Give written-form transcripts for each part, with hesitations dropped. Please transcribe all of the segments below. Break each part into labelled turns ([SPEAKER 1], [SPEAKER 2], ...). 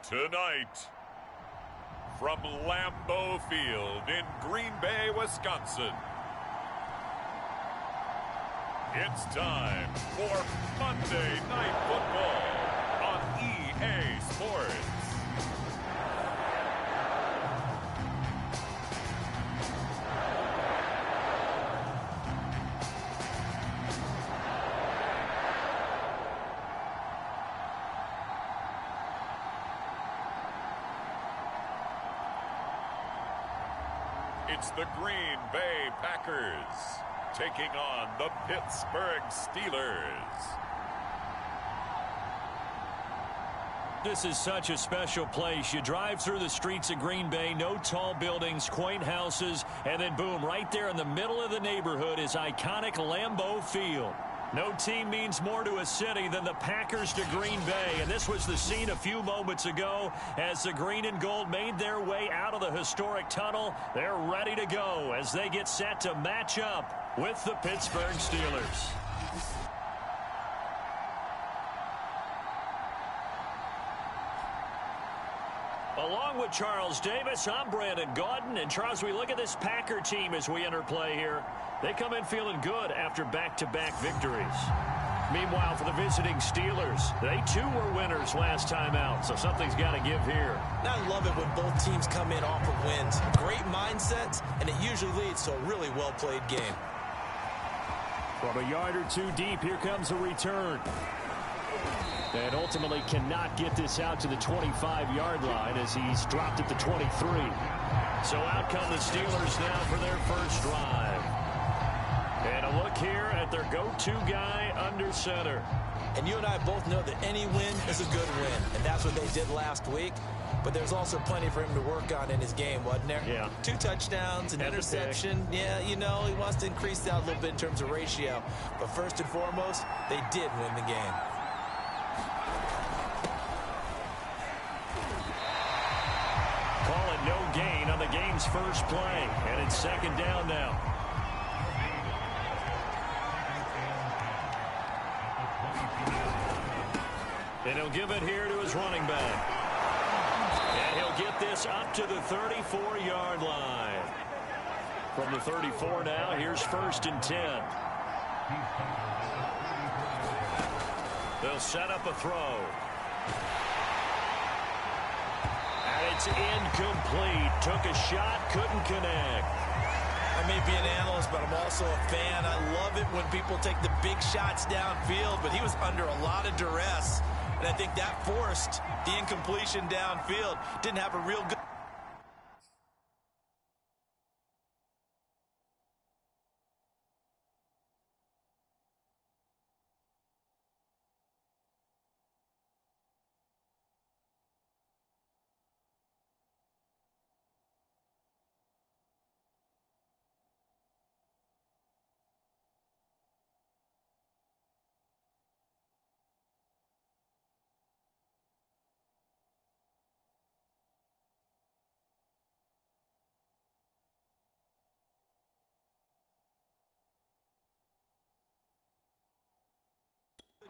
[SPEAKER 1] Tonight, from Lambeau Field in Green Bay, Wisconsin, it's time for Monday Night Football on EA Sports. It's the Green Bay Packers taking on the Pittsburgh Steelers.
[SPEAKER 2] This is such a special place. You drive through the streets of Green Bay, no tall buildings, quaint houses, and then boom, right there in the middle of the neighborhood is iconic Lambeau Field. No team means more to a city than the Packers to Green Bay, and this was the scene a few moments ago as the green and gold made their way out of the historic tunnel. They're ready to go as they get set to match up with the Pittsburgh Steelers. Along with Charles Davis, I'm Brandon Gaudin. And Charles, we look at this Packer team as we interplay here. They come in feeling good after back-to-back victories. Meanwhile, for the visiting Steelers, they too were winners last time out, so something's got to give here.
[SPEAKER 3] I love it when both teams come in off of wins. Great mindsets, and it usually leads to a really well-played game.
[SPEAKER 2] From a yard or two deep, here comes a return. And ultimately cannot get this out to the 25-yard line as he's dropped at the 23. So out come the Steelers now for their first drive. And a look here at their go-to guy under center.
[SPEAKER 3] And you and I both know that any win is a good win, and that's what they did last week. But there's also plenty for him to work on in his game, wasn't there?
[SPEAKER 2] Yeah.
[SPEAKER 3] 2 touchdowns, an interception. Yeah, you know, he wants to increase that a little bit in terms of ratio. But first and foremost, they did win the game.
[SPEAKER 2] Calling no gain on the game's first play. And it's second down now. And he'll give it here to his running back. And he'll get this up to the 34-yard line. From the 34 now, here's 1st and 10. They'll set up a throw. And it's incomplete. Took a shot, couldn't connect.
[SPEAKER 3] I may be an analyst, but I'm also a fan. I love it when people take the big shots downfield, but he was under a lot of duress. And I think that forced the incompletion downfield. Didn't have a real good...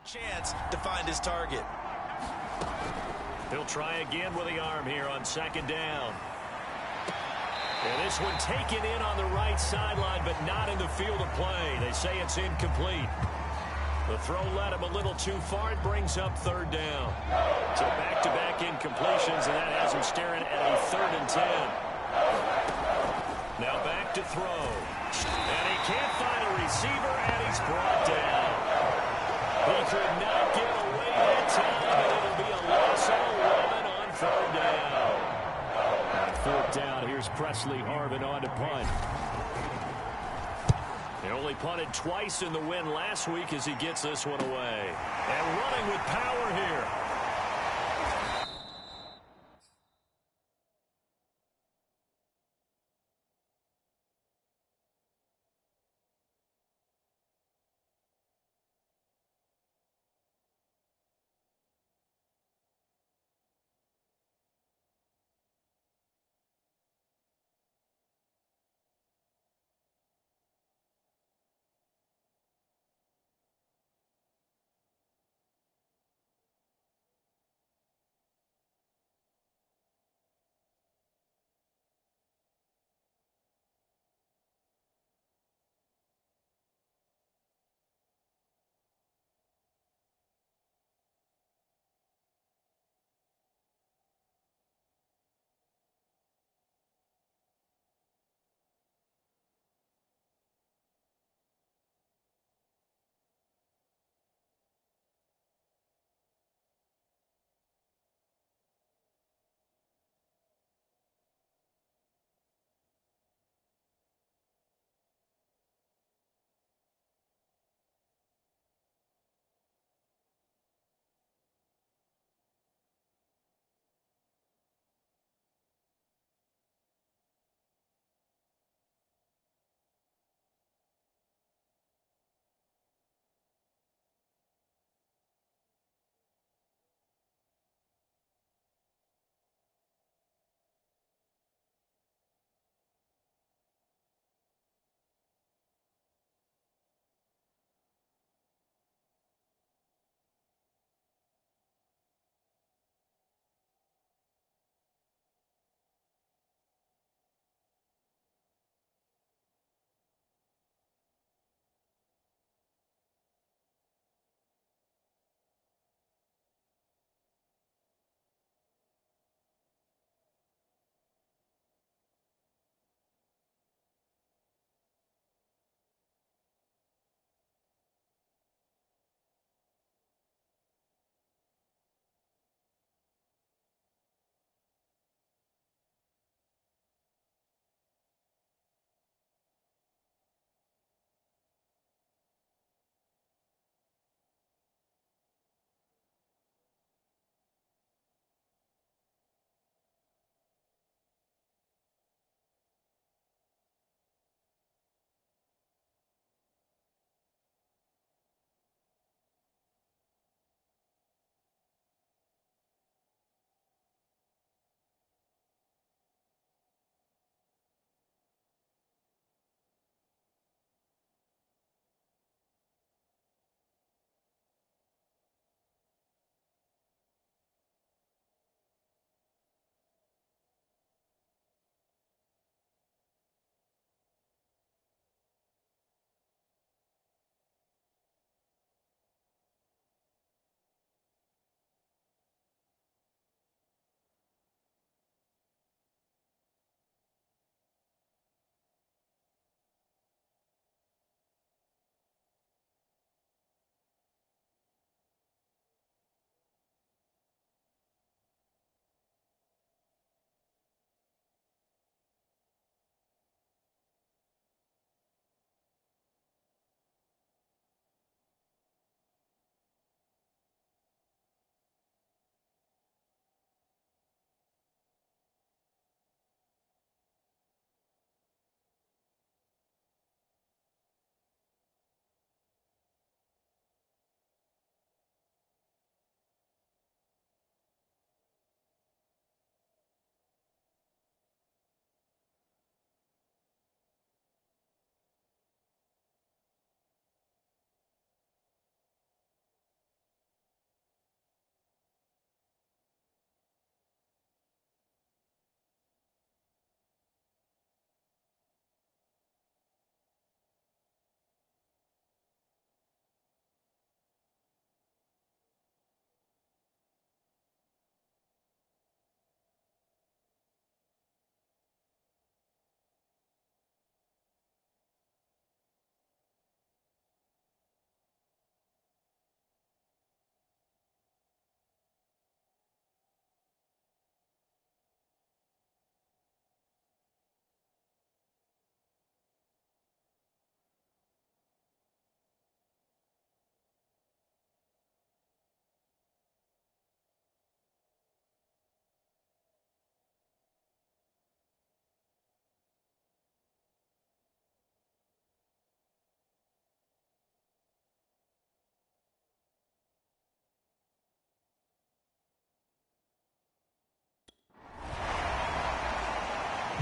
[SPEAKER 3] chance to find his target.
[SPEAKER 2] He'll try again with the arm here on second down. And this one taken in on the right sideline, but not in the field of play. They say it's incomplete. The throw led him a little too far. It brings up 3rd down. So back-to-back incompletions, and that has him staring at a 3rd and 10. Now back to throw. And he can't find a receiver, and he's brought down. He could not get away that time, and it'll be a loss of 11 on 3rd down. On 4th down, here's Presley Harvin on to punt. He only punted twice in the win last week as he gets this one away. And running with power here.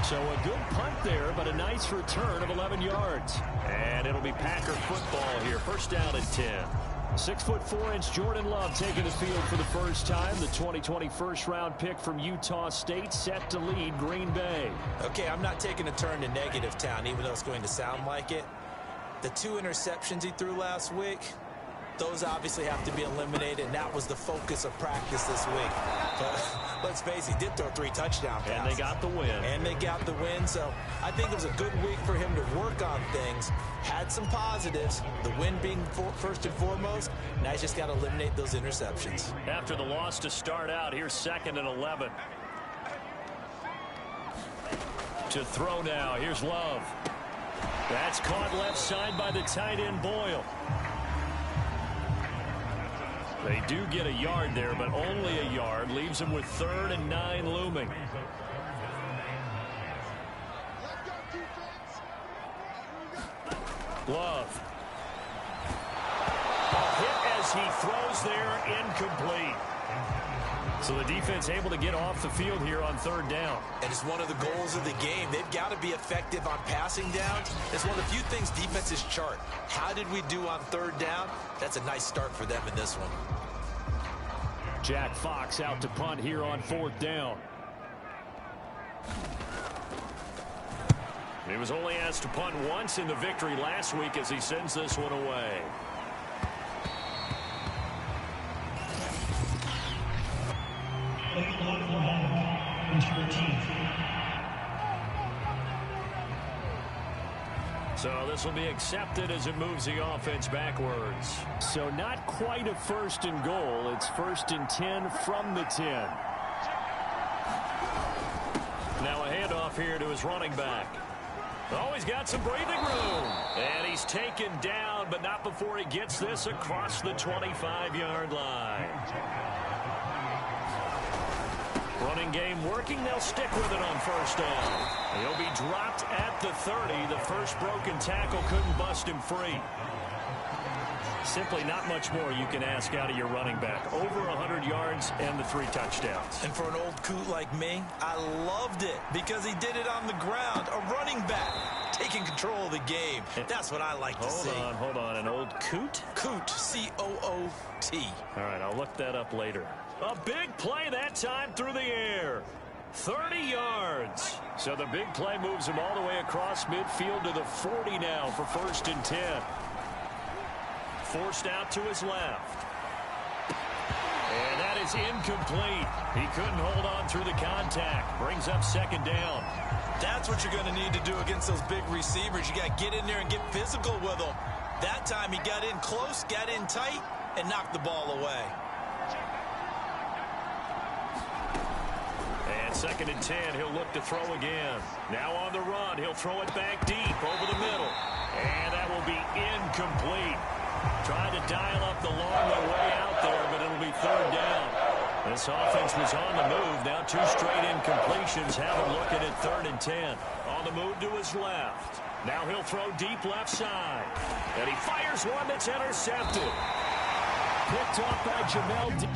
[SPEAKER 2] So a good punt there, but a nice return of 11 yards. And it'll be Packer football here. First down and 10. 6'4" Jordan Love taking the field for the first time. The 2020 first-round pick from Utah State set to lead Green Bay.
[SPEAKER 3] Okay, I'm not taking a turn to negative town, even though it's going to sound like it. The 2 interceptions he threw last week, those obviously have to be eliminated, and that was the focus of practice this week. But let's face it, he did throw 3 touchdown passes.
[SPEAKER 2] And they got the win.
[SPEAKER 3] And they got the win, so I think it was a good week for him to work on things. Had some positives, the win being first and foremost. Now he's just got to eliminate those interceptions.
[SPEAKER 2] After the loss to start out, here's 2nd and 11. To throw now, here's Love. That's caught left side by the tight end Boyle. They do get a yard there, but only a yard. Leaves them with 3rd and 9 looming. Love. A hit as he throws there, incomplete. So the defense able to get off the field here on 3rd down.
[SPEAKER 3] And it's one of the goals of the game. They've got to be effective on passing downs. It's one of the few things defenses chart. How did we do on 3rd down? That's a nice start for them in this one.
[SPEAKER 2] Jack Fox out to punt here on 4th down. He was only asked to punt once in the victory last week as he sends this one away. So this will be accepted as it moves the offense backwards. So not quite a 1st and goal. It's 1st and 10 from the 10. Now a handoff here to his running back. Oh, he's got some breathing room. And he's taken down, but not before he gets this across the 25-yard line. Running game working. They'll stick with it on 1st down. He'll be dropped at the 30. The first broken tackle couldn't bust him free. Simply not much more you can ask out of your running back. Over 100 yards and the 3 touchdowns.
[SPEAKER 3] And for an old coot like me, I loved it because he did it on the ground. A running back taking control of the game. That's what I like to see.
[SPEAKER 2] Hold on. An old coot?
[SPEAKER 3] Coot, C-O-O-T.
[SPEAKER 2] All right, I'll look that up later. A big play that time through the air. 30 yards. So the big play moves him all the way across midfield to the 40 now for 1st and 10. Forced out to his left. And that is incomplete. He couldn't hold on through the contact. Brings up 2nd down.
[SPEAKER 3] That's what you're going to need to do against those big receivers. You got to get in there and get physical with them. That time he got in close, got in tight, and knocked the ball away.
[SPEAKER 2] And 2nd and 10, he'll look to throw again. Now on the run, he'll throw it back deep over the middle. And that will be incomplete. Trying to dial up the long way out there, but it'll be 3rd down. This offense was on the move. Now 2 straight incompletions have him looking at 3rd and 10. On the move to his left. Now he'll throw deep left side. And he fires one that's intercepted. Picked off by Jamel.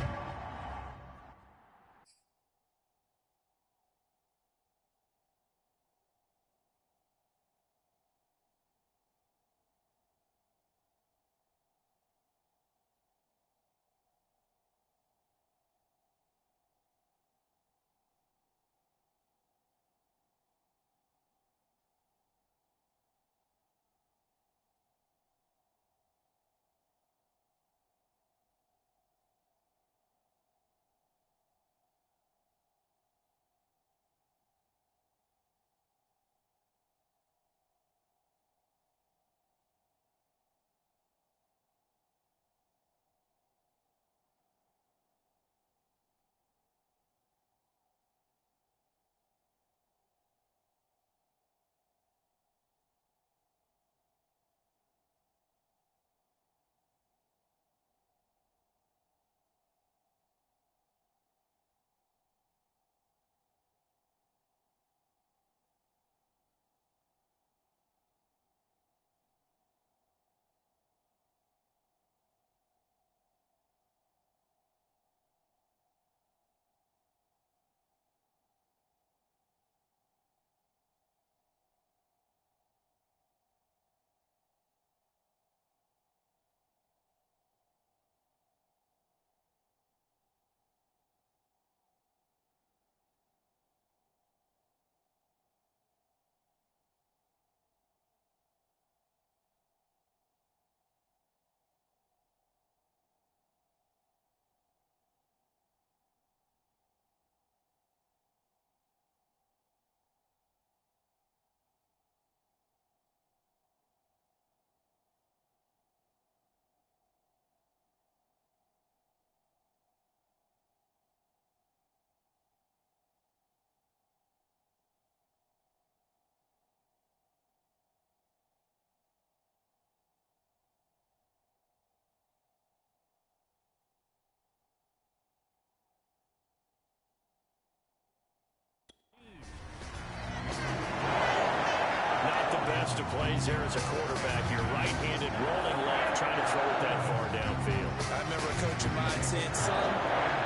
[SPEAKER 2] best of plays there as a quarterback. You're right-handed, rolling left, trying to throw it that far downfield.
[SPEAKER 3] I remember a coach of mine saying, son,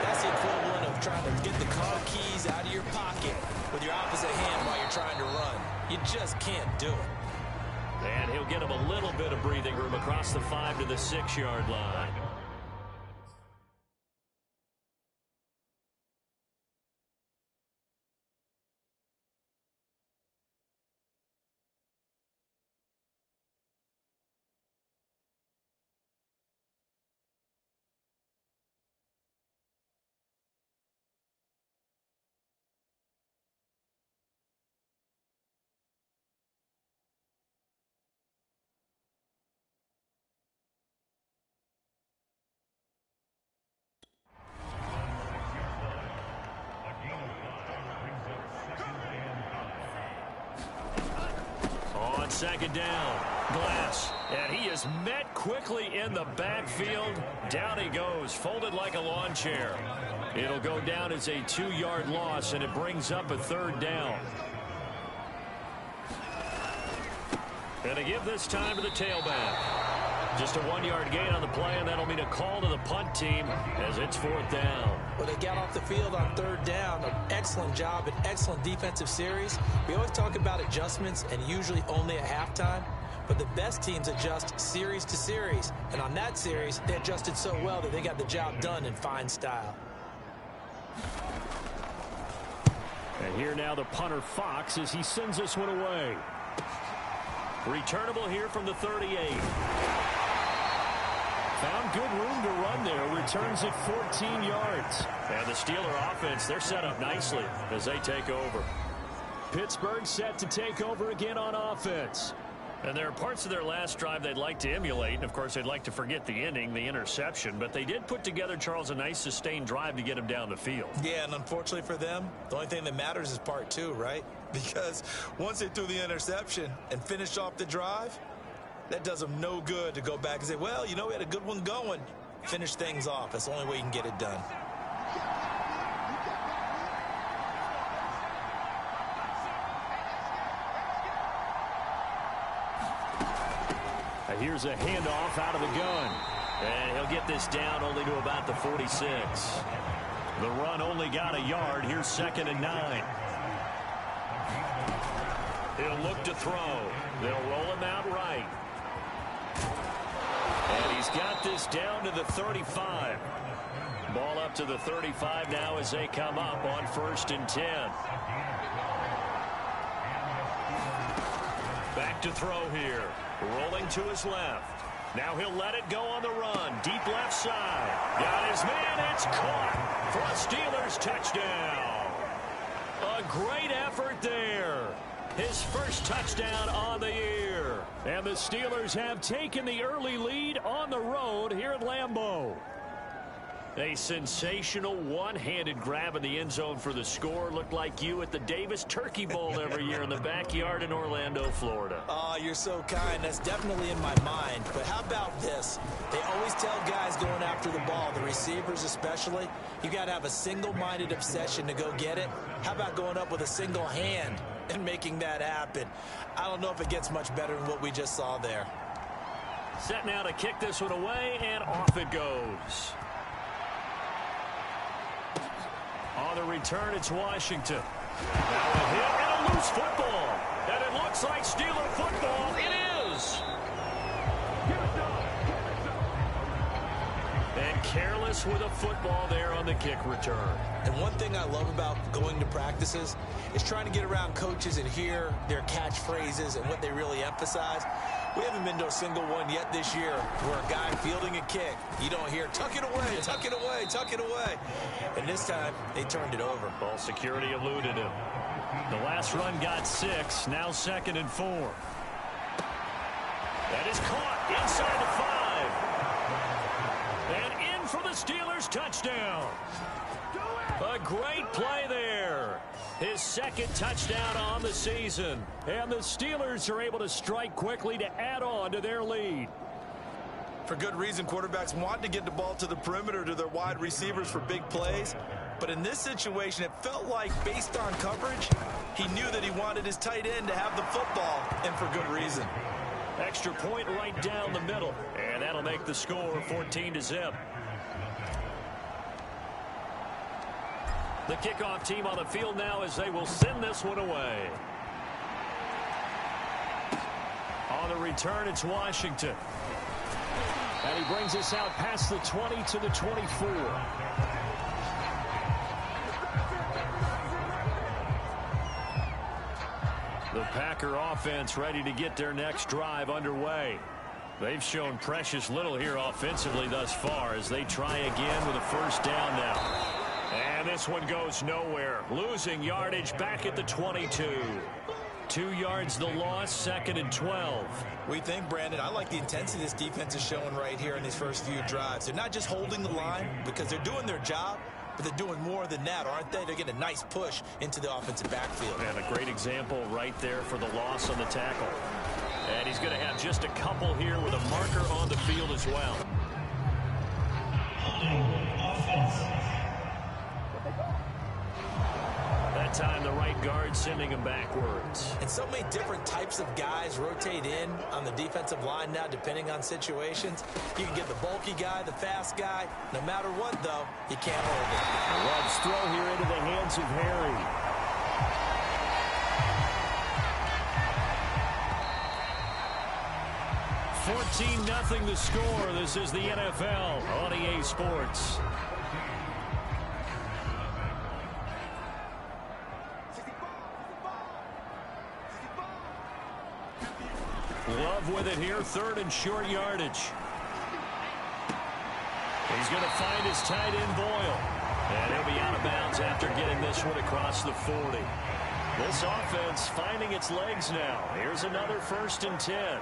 [SPEAKER 3] that's the equivalent of trying to get the car keys out of your pocket with your opposite hand while you're trying to run. You just can't do it.
[SPEAKER 2] And he'll get him a little bit of breathing room across the 5 to the 6-yard line. Second down, Glass, and he is met quickly in the backfield. Down he goes, folded like a lawn chair. It'll go down as a 2-yard loss, and it brings up a 3rd down. And to give this time to the tailback. Just a 1-yard gain on the play, and that'll mean a call to the punt team as it's 4th down.
[SPEAKER 3] Well, they got off the field on 3rd down. An excellent job, an excellent defensive series. We always talk about adjustments, and usually only at halftime. But the best teams adjust series to series. And on that series, they adjusted so well that they got the job done in fine style.
[SPEAKER 2] And here now the punter, Fox, as he sends this one away. Returnable here from the 38. Found good room to run there. Returns it 14 yards. And the Steeler offense, they're set up nicely as they take over. Pittsburgh set to take over again on offense. And there are parts of their last drive they'd like to emulate. And, of course, they'd like to forget the inning, the interception. But they did put together, Charles, a nice sustained drive to get him down the field.
[SPEAKER 3] Yeah, and unfortunately for them, the only thing that matters is part 2, right? Because once they threw the interception and finished off the drive, that does them no good to go back and say, well, you know, we had a good one going. Finish things off. That's the only way you can get it done.
[SPEAKER 2] Here's a handoff out of the gun. And he'll get this down only to about the 46. The run only got a yard. Here's 2nd and 9. He'll look to throw. They'll roll him out right. And he's got this down to the 35. Ball up to the 35 now as they come up on 1st and 10. Back to throw here. Rolling to his left. Now he'll let it go on the run. Deep left side. Got his man. It's caught for a Steelers touchdown. A great effort there. His first touchdown on the year. And the Steelers have taken the early lead on the road here at Lambeau. A sensational one-handed grab in the end zone for the score. Looked like you at the Davis Turkey Bowl every year in the backyard in Orlando, Florida.
[SPEAKER 3] Oh, you're so kind. That's definitely in my mind. But how about this? They always tell guys going after the ball, the receivers especially, you got to have a single-minded obsession to go get it. How about going up with a single hand and making that happen? I don't know if it gets much better than what we just saw there.
[SPEAKER 2] Set now to kick this one away, and off it goes. On the return, it's Washington. Now a hit and a loose football. And it looks like Steeler football. It is. And careless with a football there on the kick return.
[SPEAKER 3] And one thing I love about going to practices is trying to get around coaches and hear their catchphrases and what they really emphasize. We haven't been to a single one yet this year where a guy fielding a kick, you don't hear, tuck it away, tuck it away, tuck it away. And this time, they turned it over.
[SPEAKER 2] Ball security eluded him. The last run got 6, now 2nd and 4. That is caught inside the 5. And in for the Steelers touchdown. A great play there. His 2nd touchdown on the season. And the Steelers are able to strike quickly to add on to their lead.
[SPEAKER 3] For good reason, quarterbacks want to get the ball to the perimeter to their wide receivers for big plays. But in this situation, it felt like, based on coverage, He knew that he wanted his tight end to have the football, and for good reason.
[SPEAKER 2] Extra point right down the middle, and that'll make the score 14-0. The kickoff team on the field now as they will send this one away. On the return, it's Washington. And he brings us out past the 20 to the 24. The Packer offense ready to get their next drive underway. They've shown precious little here offensively thus far as they try again with a first down now. And this one goes nowhere. Losing yardage back at the 22. 2 yards the loss, 2nd and 12.
[SPEAKER 3] We think, Brandon, I like the intensity this defense is showing right here in these first few drives. They're not just holding the line because they're doing their job, but they're doing more than that, aren't they? They're getting a nice push into the offensive backfield.
[SPEAKER 2] And a great example right there for the loss on the tackle. And he's going to have just a couple here with a marker on the field as well. That time the right guard sending him backwards.
[SPEAKER 3] And so many different types of guys rotate in on the defensive line now depending on situations. You can get the bulky guy, the fast guy. No matter what, though, you can't hold it.
[SPEAKER 2] Love's throw here into the hands of Harry. $14-0 the score. This is the NFL on EA Sports. Love with it here, 3rd and short yardage. He's going to find his tight end Boyle. And he'll be out of bounds after getting this one across the 40. This offense finding its legs now. Here's another 1st and 10.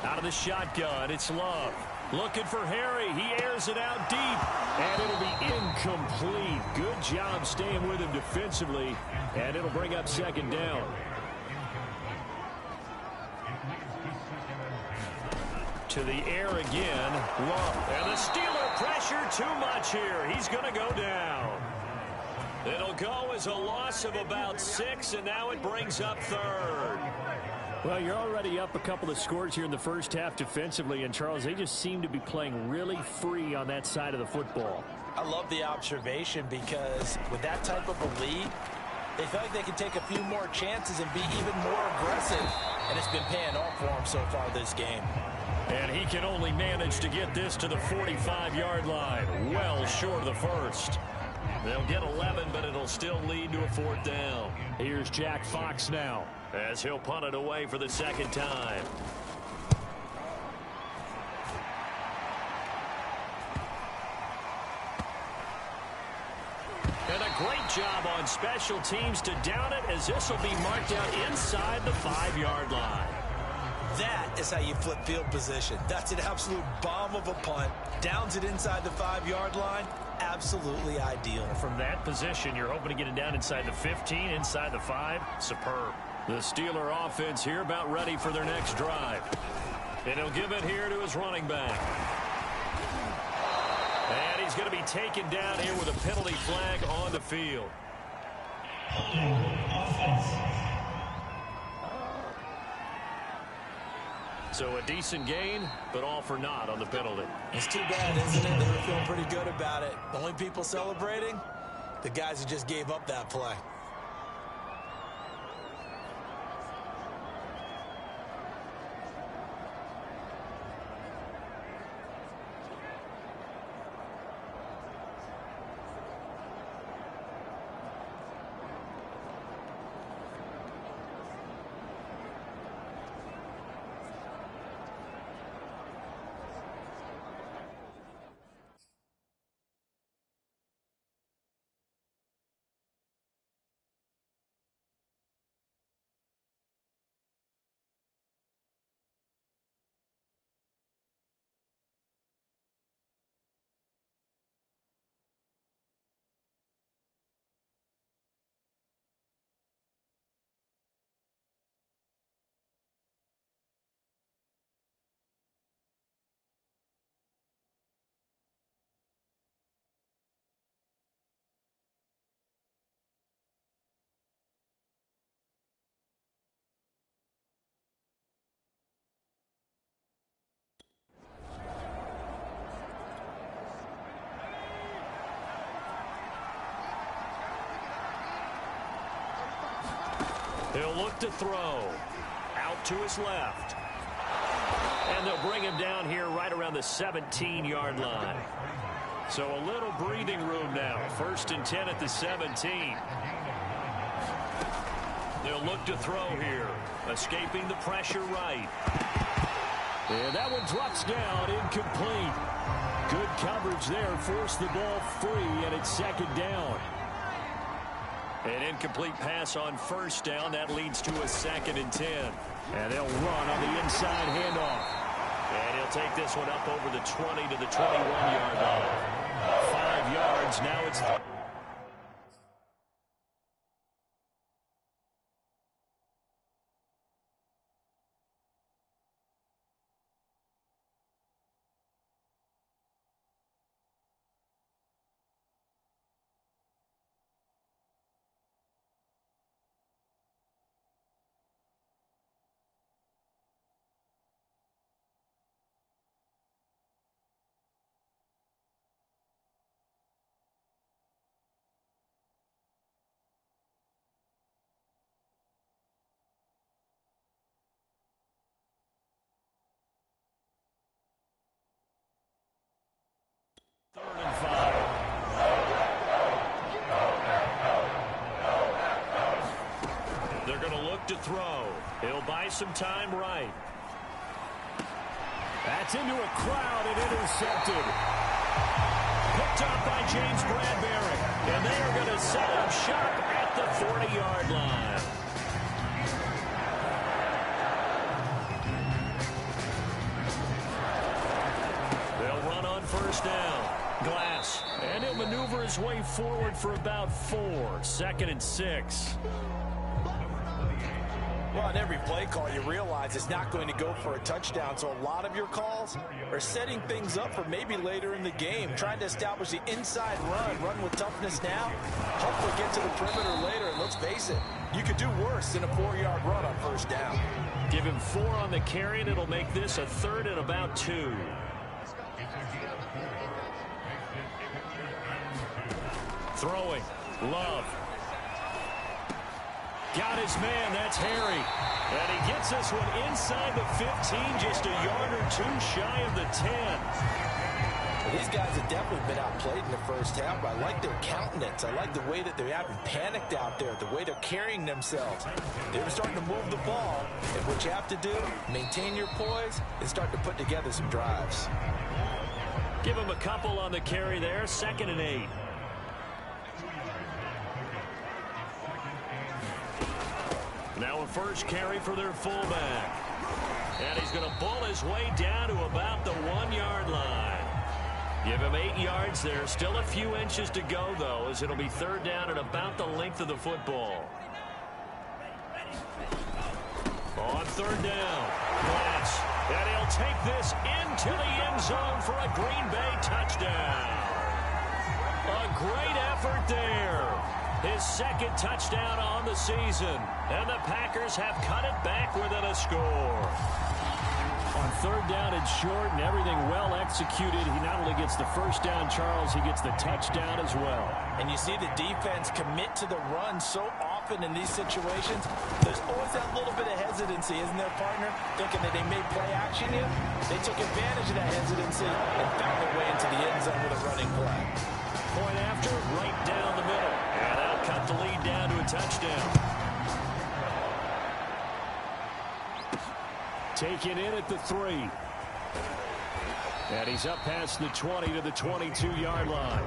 [SPEAKER 2] Out of the shotgun, it's Love. Looking for Harry. He airs it out deep. And it'll be incomplete. Good job staying with him defensively. And it'll bring up 2nd down. To the air again, Love. And the Steeler pressure too much here. He's going to go down. It'll go as a loss of about 6, and now it brings up 3rd. Well, you're already up a couple of scores here in the first half defensively, and Charles, they just seem to be playing really free on that side of the football.
[SPEAKER 3] I love the observation because with that type of a lead, they feel like they can take a few more chances and be even more aggressive, and it's been paying off for them so far this game.
[SPEAKER 2] And he can only manage to get this to the 45-yard line, well short of the first. They'll get 11, but it'll still lead to a 4th down. Here's Jack Fox now, as he'll punt it away for the 2nd time. And a great job on special teams to down it, as this will be marked out inside the 5-yard line.
[SPEAKER 3] That is how you flip field position. That's an absolute bomb of a punt. Downs it inside the 5-yard line. Absolutely ideal.
[SPEAKER 2] From that position, you're hoping to get it down inside the 15, inside the 5. Superb. The Steeler offense here about ready for their next drive. And he'll give it here to his running back. And he's going to be taken down here with a penalty flag on the field. So a decent gain, but all for naught on the penalty.
[SPEAKER 3] It's too bad, isn't it? They were feeling pretty good about it. The only people celebrating, the guys who just gave up that play.
[SPEAKER 2] He'll look to throw. Out to his left. And they'll bring him down here right around the 17-yard line. So a little breathing room now. 1st and 10 at the 17. They'll look to throw here. Escaping the pressure right. And that one drops down, incomplete. Good coverage there. Forced the ball free, and it's 2nd down. An incomplete pass on 1st down. That leads to a 2nd and 10. And they'll run on the inside handoff. And he'll take this one up over the 20 to the 21-yard line. 5 yards. Now it's... They're going to look to throw. He'll buy some time right. That's into a crowd and intercepted. Picked up by James Bradbury. And they are going to set up shop at the 40-yard line. They'll run on 1st down. Glass. And he'll maneuver his way forward for about 4. 2nd and 6.
[SPEAKER 3] Well, on every play call, you realize it's not going to go for a touchdown. So a lot of your calls are setting things up for maybe later in the game, trying to establish the inside run with toughness now, hopefully get to the perimeter later. And let's face it, you could do worse than a 4-yard run on 1st down.
[SPEAKER 2] Give him 4 on the carry, and it'll make this a 3rd and about 2. Throwing. Love. Got his man. That's Harry. And he gets this one inside the 15, just a yard or 2 shy of the 10.
[SPEAKER 3] These guys have definitely been outplayed in the 1st half, but I like their countenance. I like the way that they haven't panicked out there, the way they're carrying themselves. They're starting to move the ball, and what you have to do, maintain your poise and start to put together some drives.
[SPEAKER 2] Give him a couple on the carry there. 2nd and 8. Now a 1st carry for their fullback. And he's going to bull his way down to about the 1-yard line. Give him 8 yards there. Still a few inches to go, though, as it'll be 3rd down and about the length of the football. On 3rd down, Glass. And he'll take this into the end zone for a Green Bay touchdown. A great effort there. His 2nd touchdown on the season. And the Packers have cut it back within a score. On 3rd down and short and everything well executed, he not only gets the 1st down, Charles, he gets the touchdown as well.
[SPEAKER 3] And you see the defense commit to the run so often in these situations. There's always that little bit of hesitancy, isn't there, partner? Thinking that they may play action you. They took advantage of that hesitancy and found their way into the end zone with a running play.
[SPEAKER 2] Point after, right down the middle. And that'll cut the lead down to a touchdown. Taken in at the 3. And he's up past the 20 to the 22-yard line.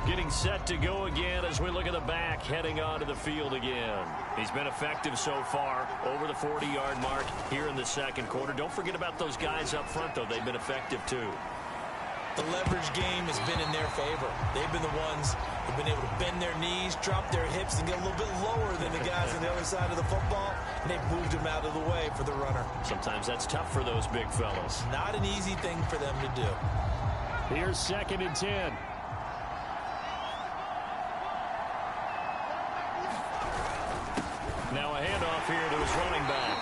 [SPEAKER 2] Getting set to go again as we look at the back, heading onto the field again. He's been effective so far, over the 40-yard mark here in the 2nd quarter. Don't forget about those guys up front, though. They've been effective, too.
[SPEAKER 3] The leverage game has been in their favor. They've been the ones who've been able to bend their knees, drop their hips, and get a little bit lower than the guys on the other side of the football, and they've moved them out of the way for the runner.
[SPEAKER 2] Sometimes that's tough for those big fellas.
[SPEAKER 3] Not an easy thing for them to do.
[SPEAKER 2] Here's 2nd and 10. Now a handoff here to his running back.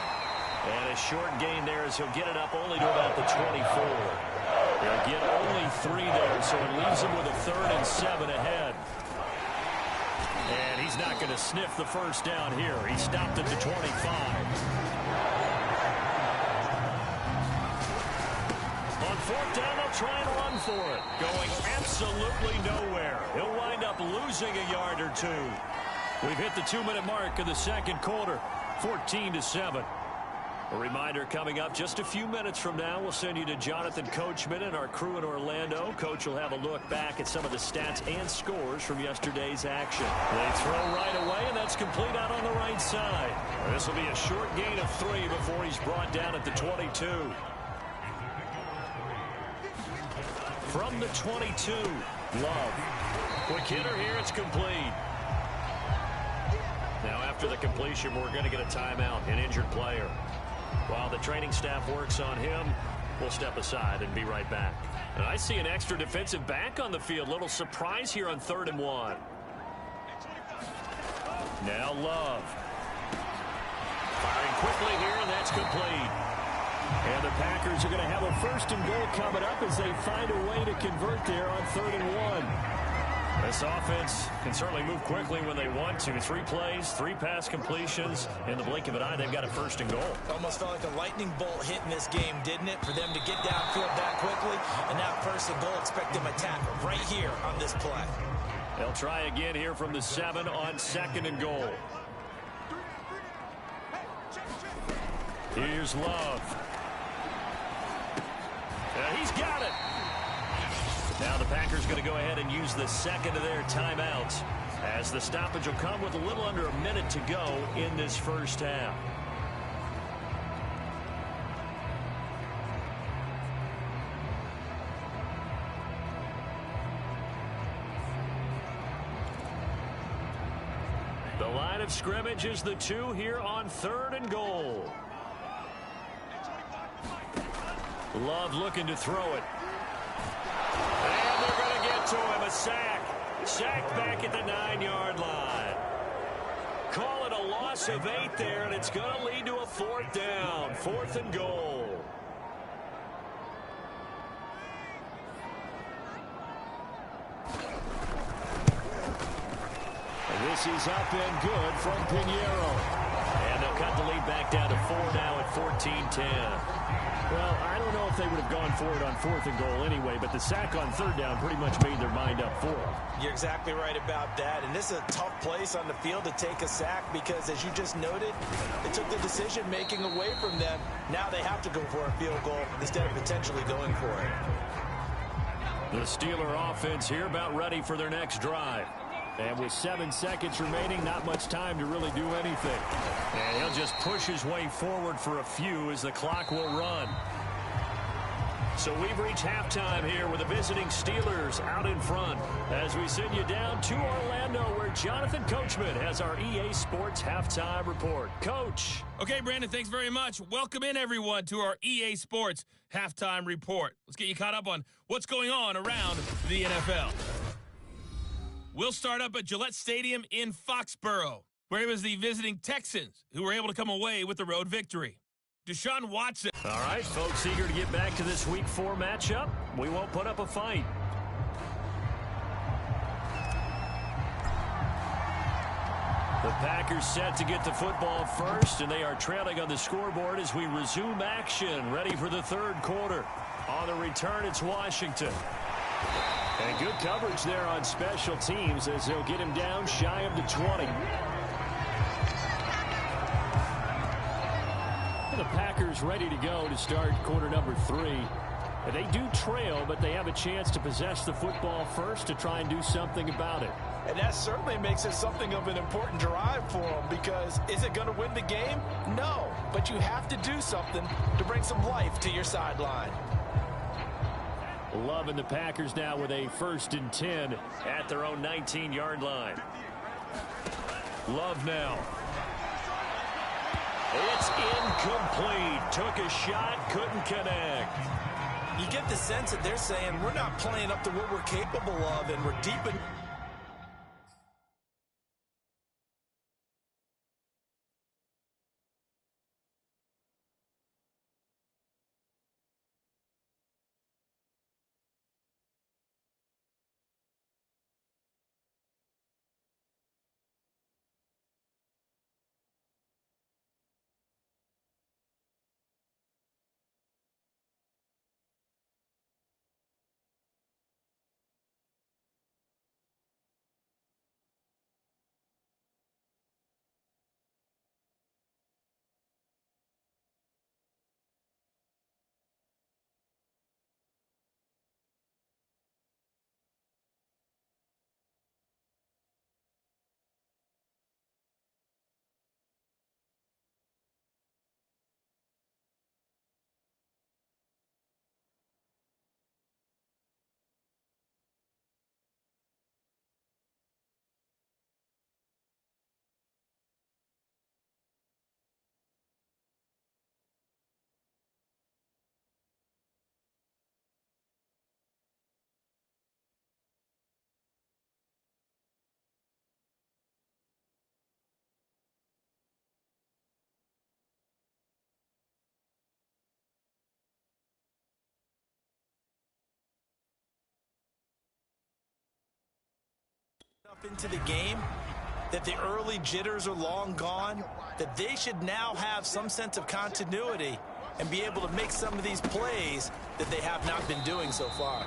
[SPEAKER 2] And a short gain there as he'll get it up only to about the 24. They'll get only 3 there, so it leaves them with a 3rd and 7 ahead. And he's not going to sniff the first down here. He stopped at the 25. On 4th down, they'll try and run for it. Going absolutely nowhere. He'll wind up losing a yard or 2. We've hit the 2-minute mark of the second quarter, 14-7. A reminder coming up just a few minutes from now. We'll send you to Jonathan Coachman and our crew in Orlando. Coach will have a look back at some of the stats and scores from yesterday's action. They throw right away, and that's complete out on the right side. This will be a short gain of 3 before he's brought down at the 22. From the 22, Love. Quick hitter here, it's complete. Now after the completion, we're going to get a timeout, an injured player. While the training staff works on him, we'll step aside and be right back. And I see an extra defensive back on the field. Little surprise here on 3rd and 1. Now Love. Firing quickly here, and that's complete. And the Packers are going to have a 1st and goal coming up as they find a way to convert there on 3rd and 1. This offense can certainly move quickly when they want to. 3 plays, 3 pass completions. In the blink of an eye, they've got a 1st and goal.
[SPEAKER 3] Almost felt like a lightning bolt hit in this game, didn't it? For them to get downfield that quickly. And now 1st and goal, expect them to tackle right here on this play.
[SPEAKER 2] They'll try again here from the 7 on 2nd and goal. Here's Love. He's got it. Now the Packers going to go ahead and use the 2nd of their timeouts as the stoppage will come with a little under a minute to go in this first half. The line of scrimmage is the 2 here on 3rd and goal. Love looking to throw it. And they're going to get to him. A sack. Sack back at the 9-yard line. Call it a loss of 8 there, and it's going to lead to a 4th down. 4th and goal. And this is up and good from Pinheiro. And they'll cut the lead back down to 4 now at 14-10. Well, I don't know if they would have gone for it on 4th and goal anyway, but the sack on 3rd down pretty much made their mind up for it.
[SPEAKER 3] You're exactly right about that, and this is a tough place on the field to take a sack because, as you just noted, it took the decision-making away from them. Now they have to go for a field goal instead of potentially going for it.
[SPEAKER 2] The Steeler offense here about ready for their next drive. And with 7 seconds remaining, not much time to really do anything. And he'll just push his way forward for a few as the clock will run. So we've reached halftime here with the visiting Steelers out in front as we send you down to Orlando where Jonathan Coachman has our EA Sports halftime report. Coach.
[SPEAKER 4] Okay, Brandon, thanks very much. Welcome in, everyone, to our EA Sports halftime report. Let's get you caught up on what's going on around the NFL. We'll start up at Gillette Stadium in Foxborough, where it was the visiting Texans who were able to come away with the road victory. Deshaun Watson.
[SPEAKER 2] All right, folks, eager to get back to this Week 4 matchup. We won't put up a fight. The Packers set to get the football first, and they are trailing on the scoreboard as we resume action, ready for the 3rd quarter. On the return, it's Washington. And good coverage there on special teams as they'll get him down shy of the 20. The Packers ready to go to start quarter number 3. And they do trail, but they have a chance to possess the football first to try and do something about it.
[SPEAKER 3] And that certainly makes it something of an important drive for them because is it going to win the game? No, but you have to do something to bring some life to your sideline.
[SPEAKER 2] Love and the Packers now with a 1st and 10 at their own 19-yard line. Love now. It's incomplete. Took a shot, couldn't connect.
[SPEAKER 3] You get the sense that they're saying we're not playing up to what we're capable of, and we're deep in enough into the game that the early jitters are long gone, that they should now have some sense of continuity and be able to make some of these plays that they have not been doing so far.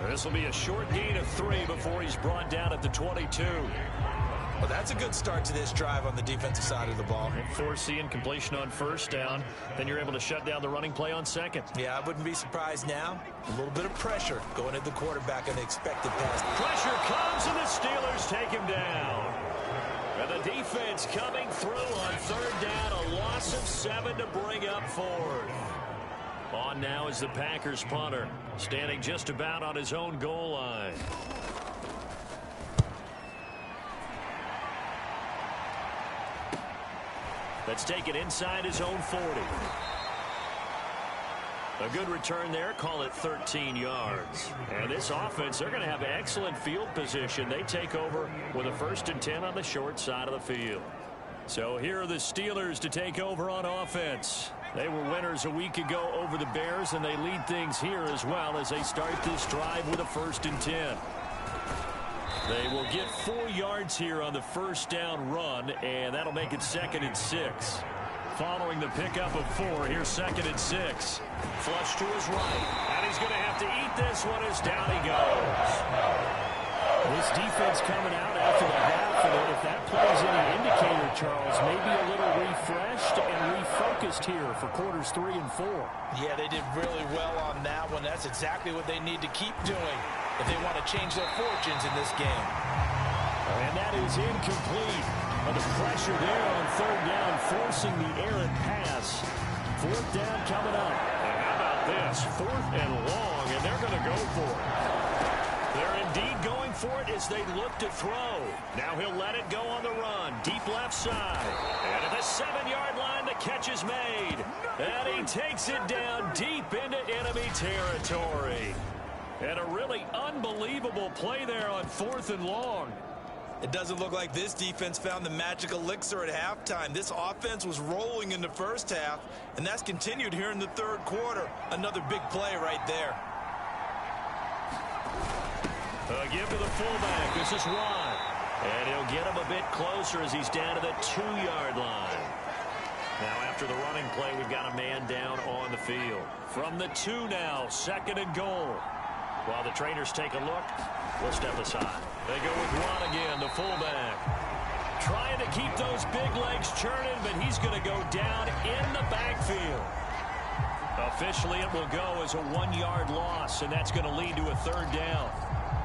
[SPEAKER 2] This will be a short gain of 3 before he's brought down at the 22.
[SPEAKER 3] Well, that's a good start to this drive on the defensive side of the ball.
[SPEAKER 2] Force the incompletion on first down. Then you're able to shut down the running play on second.
[SPEAKER 3] Yeah, I wouldn't be surprised now. A little bit of pressure going at the quarterback on the expected pass.
[SPEAKER 2] Pressure comes, and the Steelers take him down. And the defense coming through on third down. A loss of 7 to bring up fourth. On now is the Packers punter, standing just about on his own goal line. Let's take it inside his own 40. A good return there. Call it 13 yards. And this offense, they're going to have excellent field position. They take over with a 1st and 10 on the short side of the field. So here are the Steelers to take over on offense. They were winners a week ago over the Bears, and they lead things here as well as they start this drive with a 1st and 10. They will get 4 yards here on the first down run, and that'll make it 2nd and 6. Following the pickup of 4, here's 2nd and 6. Flush to his right, and he's going to have to eat this one as down he goes. This defense coming out after the half, and if that plays any indicator, Charles, maybe a little refreshed and refocused here for quarters 3 and 4.
[SPEAKER 3] Yeah, they did really well on that one. That's exactly what they need to keep doing if they want to change their fortunes in this game.
[SPEAKER 2] And that is incomplete. The pressure there on third down, forcing the errant pass. 4th down coming up. And how about this? 4th and long, and they're going to go for it. They're indeed going for it as they look to throw. Now he'll let it go on the run. Deep left side. And at the 7-yard line, the catch is made. And he takes it down deep into enemy territory. And a really unbelievable play there on 4th and long.
[SPEAKER 3] It doesn't look like this defense found the magic elixir at halftime. This offense was rolling in the first half, and that's continued here in the third quarter. Another big play right there.
[SPEAKER 2] Give to the fullback. This is Watt. And he'll get him a bit closer as he's down to the 2-yard line. Now after the running play, we've got a man down on the field. From the 2 now, 2nd and goal. While the trainers take a look, we'll step aside. They go with Watt again, the fullback. Trying to keep those big legs churning, but he's going to go down in the backfield. Officially, it will go as a 1-yard loss, and that's going to lead to a 3rd down.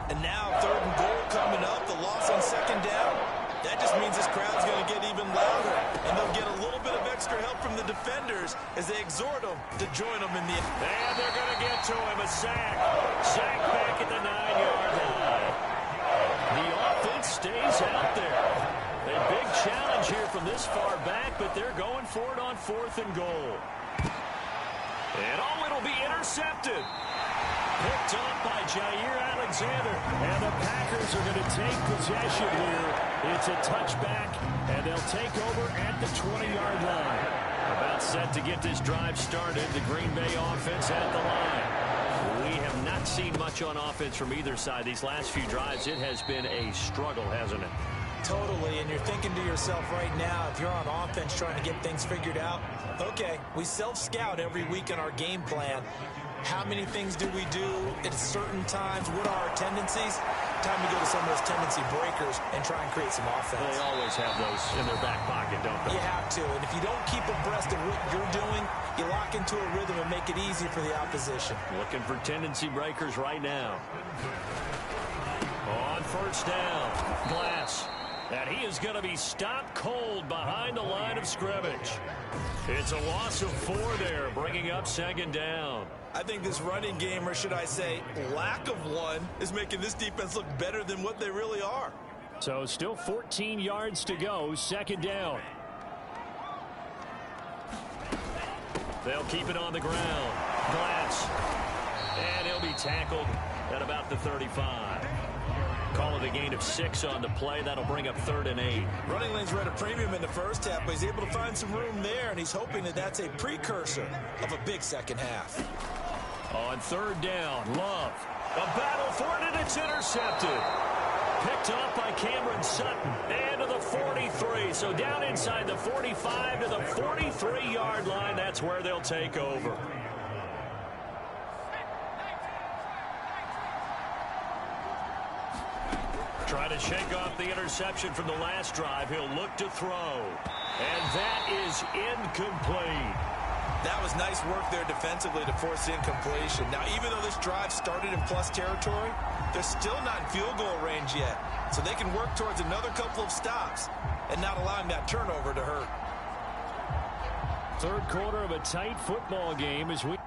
[SPEAKER 3] And now 3rd and goal coming up, the loss on 2nd down. That just means this crowd's going to get even louder, and they'll get a little bit of extra help from the defenders as they exhort them to join them in the...
[SPEAKER 2] And they're going to get to him, a sack. Sack back at the 9-yard line. The offense stays out there. A big challenge here from this far back, but they're going for it on 4th and goal. And it'll be intercepted. Picked up by Jair Alexander. And the Packers are going to take possession here. It's a touchback, and they'll take over at the 20-yard line. About set to get this drive started. The Green Bay offense at the line. We have not seen much on offense from either side. These last few drives, it has been a struggle, hasn't it?
[SPEAKER 3] Totally, and you're thinking to yourself right now, if you're on offense trying to get things figured out, okay, we self-scout every week in our game plan. How many things do we do at certain times? What are our tendencies? Time to go to some of those tendency breakers and try and create some offense.
[SPEAKER 2] They always have those in their back pocket, don't they?
[SPEAKER 3] You have to, and if you don't keep abreast of what you're doing, you lock into a rhythm and make it easy for the opposition.
[SPEAKER 2] Looking for tendency breakers right now. On 1st down, Glass. And he is going to be stopped cold behind the line of scrimmage. It's a loss of 4 there, bringing up 2nd down.
[SPEAKER 3] I think this running game, or should I say lack of one, is making this defense look better than what they really are.
[SPEAKER 2] So still 14 yards to go, 2nd down. They'll keep it on the ground. Glass. And he'll be tackled at about the 35. Call it a gain of 6 on the play. That'll bring up 3rd and 8.
[SPEAKER 3] Running lanes were at a premium in the first half, but he's able to find some room there, and he's hoping that that's a precursor of a big second half.
[SPEAKER 2] On 3rd down, Love. A battle for it, and it's intercepted. Picked up by Cameron Sutton. And to the 43. So down inside the 45 to the 43-yard line. That's where they'll take over. Trying to shake off the interception from the last drive. He'll look to throw. And that is incomplete.
[SPEAKER 3] That was nice work there defensively to force the incompletion. Now, even though this drive started in plus territory, they're still not in field goal range yet. So they can work towards another couple of stops and not allowing that turnover to hurt.
[SPEAKER 2] Third quarter of a tight football game as we...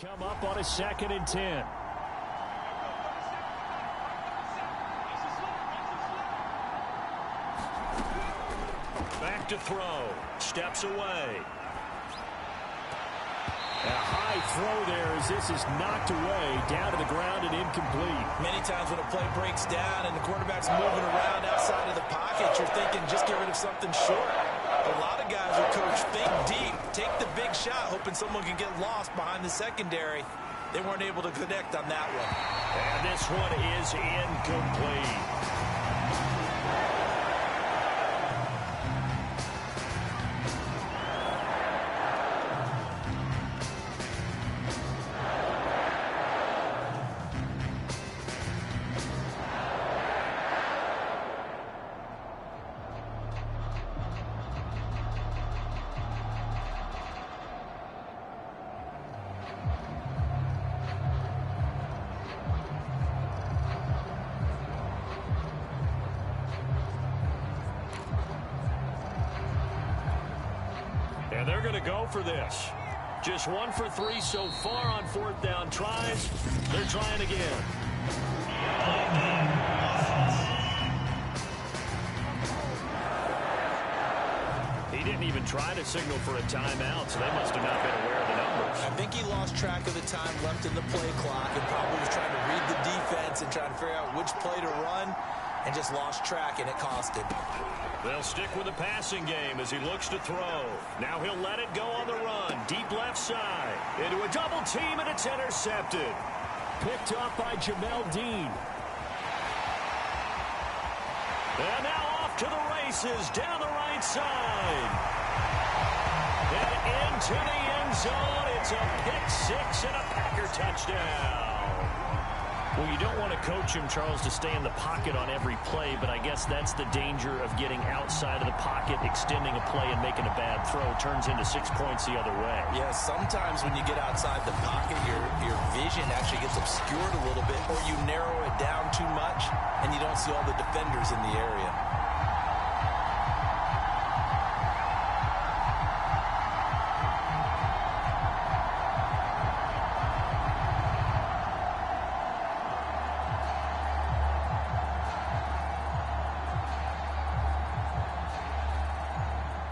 [SPEAKER 2] Come up on a 2nd and 10. Back to throw. Steps away. A high throw there as this is knocked away, down to the ground and incomplete.
[SPEAKER 3] Many times when a play breaks down and the quarterback's moving around outside of the pocket, you're thinking just get rid of something short. A lot of guys will coach think deep, take the big shot, hoping someone can get lost behind the secondary. They weren't able to connect on that one.
[SPEAKER 2] And this one is incomplete. And they're going to go for this. Just 1 for 3 so far on 4th down tries. They're trying again. He didn't even try to signal for a timeout, so they must have not been aware of the numbers.
[SPEAKER 3] I think he lost track of the time left in the play clock and probably was trying to read the defense and trying to figure out which play to run and just lost track, and it cost him.
[SPEAKER 2] They'll stick with the passing game as he looks to throw. Now he'll let it go on the run. Deep left side. Into a double team, and it's intercepted. Picked up by Jamel Dean. And now off to the races down the right side. And into the end zone. It's a pick six and a Packer touchdown. Well, you don't want to coach him, Charles, to stay in the pocket on every play, but I guess that's the danger of getting outside of the pocket, extending a play, and making a bad throw. Turns into 6 points the other way.
[SPEAKER 3] Yeah, sometimes when you get outside the pocket, your vision actually gets obscured a little bit, or you narrow it down too much, and you don't see all the defenders in the area.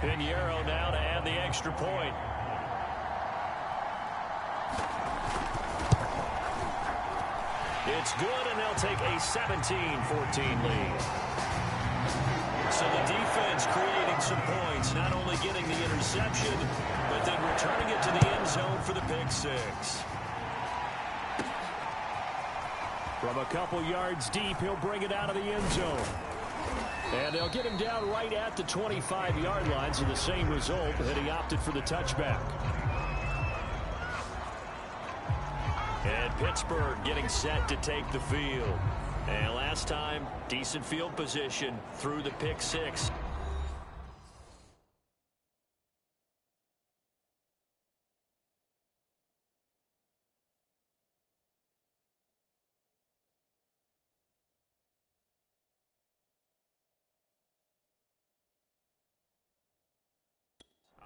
[SPEAKER 2] Pinheiro now to add the extra point. It's good, and they'll take a 17-14 lead. So the defense creating some points, not only getting the interception, but then returning it to the end zone for the pick six. From a couple yards deep, he'll bring it out of the end zone. And they'll get him down right at the 25-yard line, so the same result, but he opted for the touchback. And Pittsburgh getting set to take the field. And last time, decent field position through the pick six.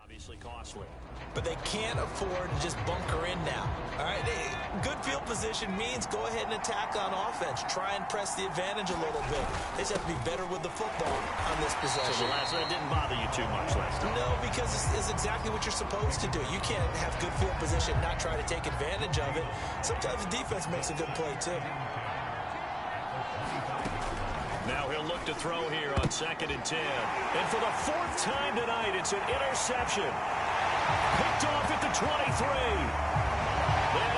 [SPEAKER 2] Obviously costly.
[SPEAKER 3] But they can't afford to just bunker in now. All right, good field position means go ahead and attack on offense. Try and press the advantage a little bit. They just have to be better with the football on this possession.
[SPEAKER 2] So the last one didn't bother you too much last time?
[SPEAKER 3] No, because it's exactly what you're supposed to do. You can't have good field position, not try to take advantage of it. Sometimes the defense makes a good play, too.
[SPEAKER 2] Now he'll look to throw here on 2nd and 10. And for the 4th time tonight, it's an interception. Picked off at the 23. Then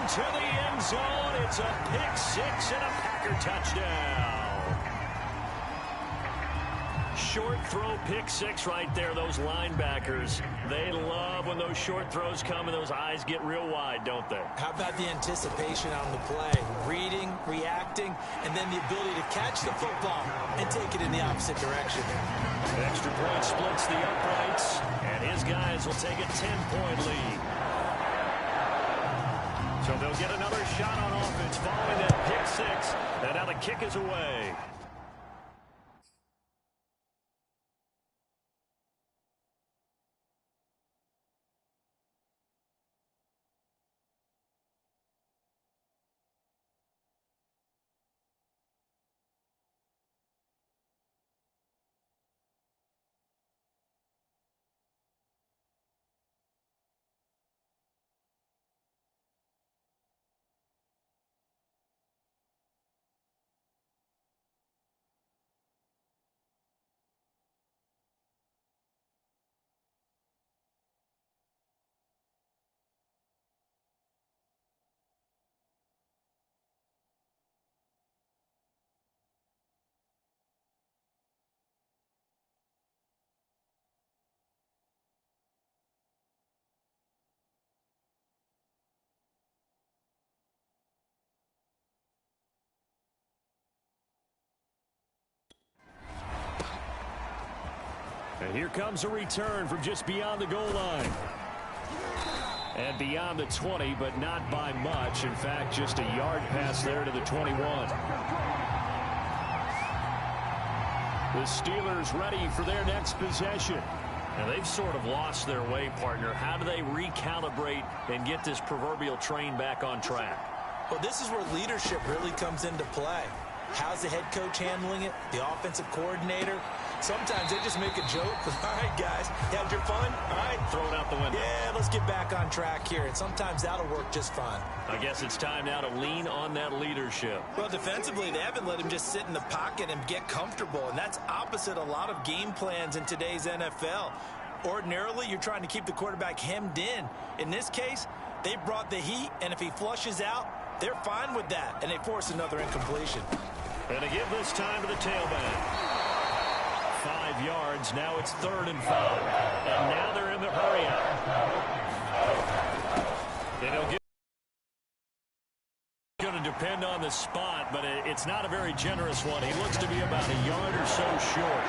[SPEAKER 2] into the end zone. It's a pick six and a Packer touchdown. Short throw pick six right there. Those linebackers, they love when those short throws come and those eyes get real wide, don't they?
[SPEAKER 3] How about the anticipation on the play? Reading, reacting, and then the ability to catch the football and take it in the opposite direction.
[SPEAKER 2] Extra point splits the uprights, and his guys will take a 10-point lead. So they'll get another shot on offense following that pick six, and now the kick is away. And here comes a return from just beyond the goal line. And beyond the 20, but not by much. In fact, just a yard pass there to the 21. The Steelers ready for their next possession. And they've sort of lost their way, partner. How do they recalibrate and get this proverbial train back on track?
[SPEAKER 3] Well, this is where leadership really comes into play. How's the head coach handling it? The offensive coordinator? Sometimes they just make a joke. All right, guys, you had your fun? All right.
[SPEAKER 2] Throw it out the window.
[SPEAKER 3] Yeah, let's get back on track here. And sometimes that'll work just fine.
[SPEAKER 2] I guess it's time now to lean on that leadership.
[SPEAKER 3] Well, defensively, they haven't let him just sit in the pocket and get comfortable. And that's opposite a lot of game plans in today's NFL. Ordinarily, you're trying to keep the quarterback hemmed in. In this case, they brought the heat, and if he flushes out, they're fine with that. And they force another incompletion.
[SPEAKER 2] And to give this time to the tailback. 5 yards. Now it's 3rd and 5. And now they're in the hurry up. And he'll get going to pinned on the spot, but it's not a very generous one. He looks to be about a yard or so short.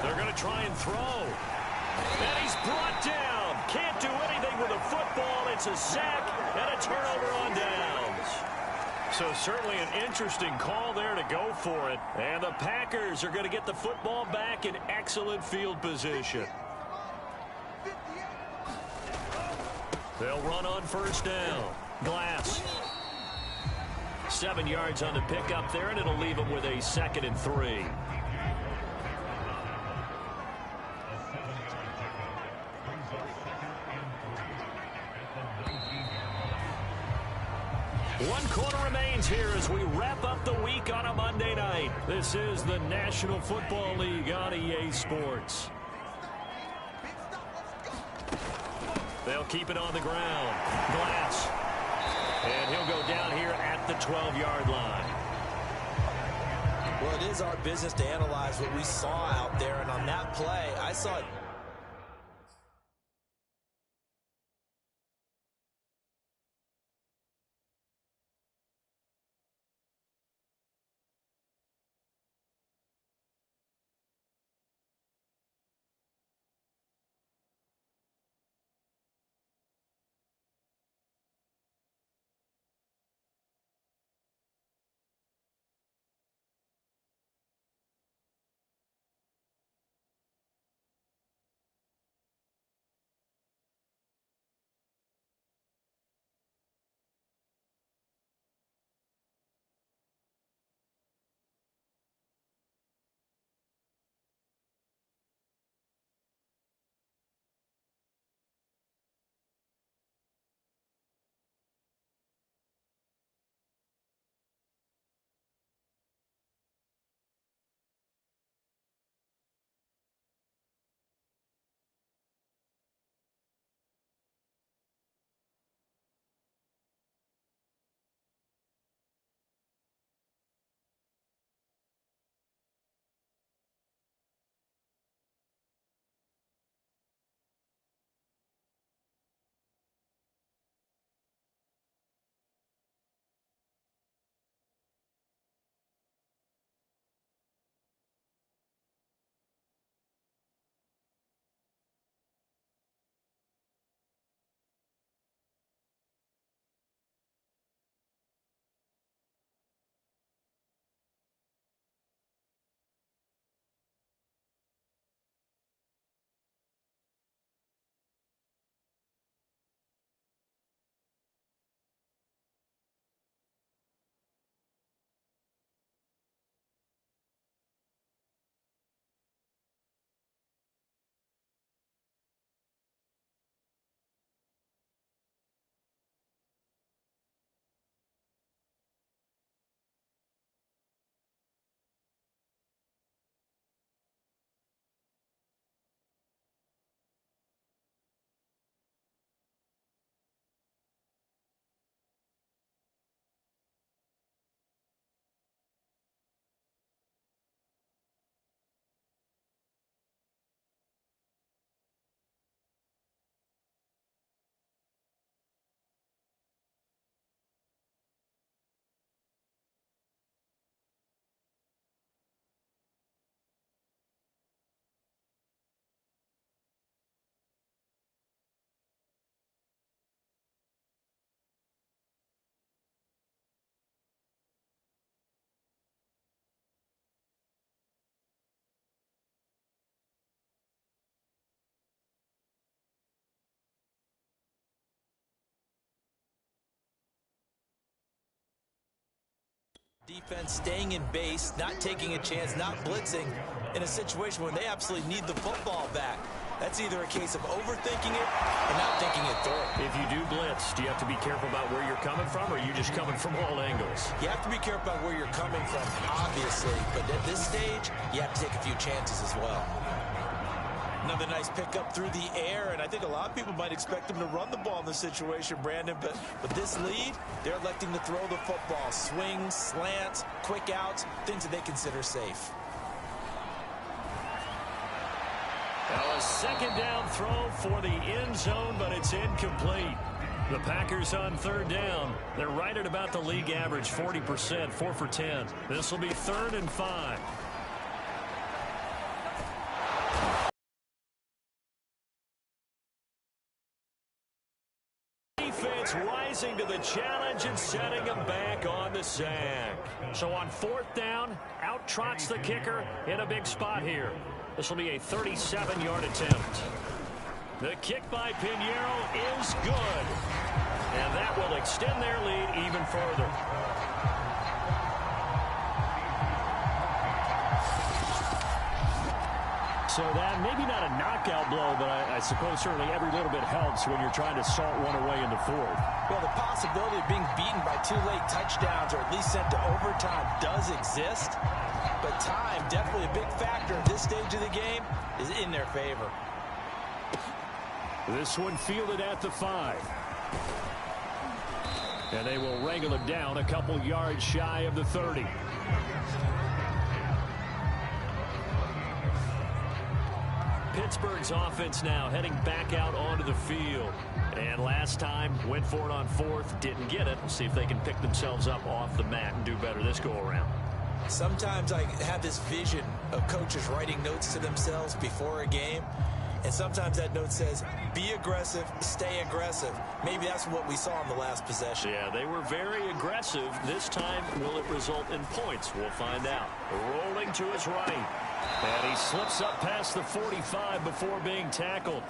[SPEAKER 2] They're going to try and throw. And he's brought down. Can't do anything with a football. It's a sack and a turnover on downs. So certainly an interesting call there to go for it. And the Packers are going to get the football back in excellent field position. They'll run on first down. Glass. 7 yards on the pickup there, and it'll leave them with a 2nd and 3. One quarter remains here as we wrap up the week on a Monday night. This is the National Football League on EA Sports. They'll keep it on the ground. Glass. And he'll go down here at the 12-yard line.
[SPEAKER 3] Well, it is our business to analyze what we saw out there, and on that play, I saw it. Defense staying in base, not taking a chance, not blitzing in a situation where they absolutely need the football back. That's either a case of overthinking it or not thinking it through.
[SPEAKER 2] If you do blitz, do you have to be careful about where you're coming from, or are you just coming from all angles?
[SPEAKER 3] You have to be careful about where you're coming from, obviously. But at this stage, you have to take a few chances as well. Another nice pickup through the air, and I think a lot of people might expect them to run the ball in this situation, Brandon, but with this lead, they're electing to throw the football. Swings, slants, quick outs, things that they consider safe.
[SPEAKER 2] A second down throw for the end zone, but it's incomplete. The Packers on third down. They're right at about the league average, 40%, 4 for 10. This will be 3rd and 5. Defense rising to the challenge and setting him back on the sack. So on 4th down, out trots the kicker in a big spot here. This will be a 37-yard attempt. The kick by Pinheiro is good. And that will extend their lead even further. So that maybe not a knockout blow, but I suppose certainly every little bit helps when you're trying to salt one away in the 4th.
[SPEAKER 3] Well, the possibility of being beaten by 2 late touchdowns or at least sent to overtime does exist. But time, definitely a big factor at this stage of the game, is in their favor.
[SPEAKER 2] This one fielded at the 5. And they will wrangle him down a couple yards shy of the 30. Pittsburgh's offense now heading back out onto the field. And last time, went for it on 4th, didn't get it. We'll see if they can pick themselves up off the mat and do better this go-around.
[SPEAKER 3] Sometimes I have this vision of coaches writing notes to themselves before a game. And sometimes that note says, be aggressive, stay aggressive. Maybe that's what we saw in the last possession.
[SPEAKER 2] Yeah, they were very aggressive. This time, will it result in points? We'll find out. Rolling to his right. And he slips up past the 45 before being tackled.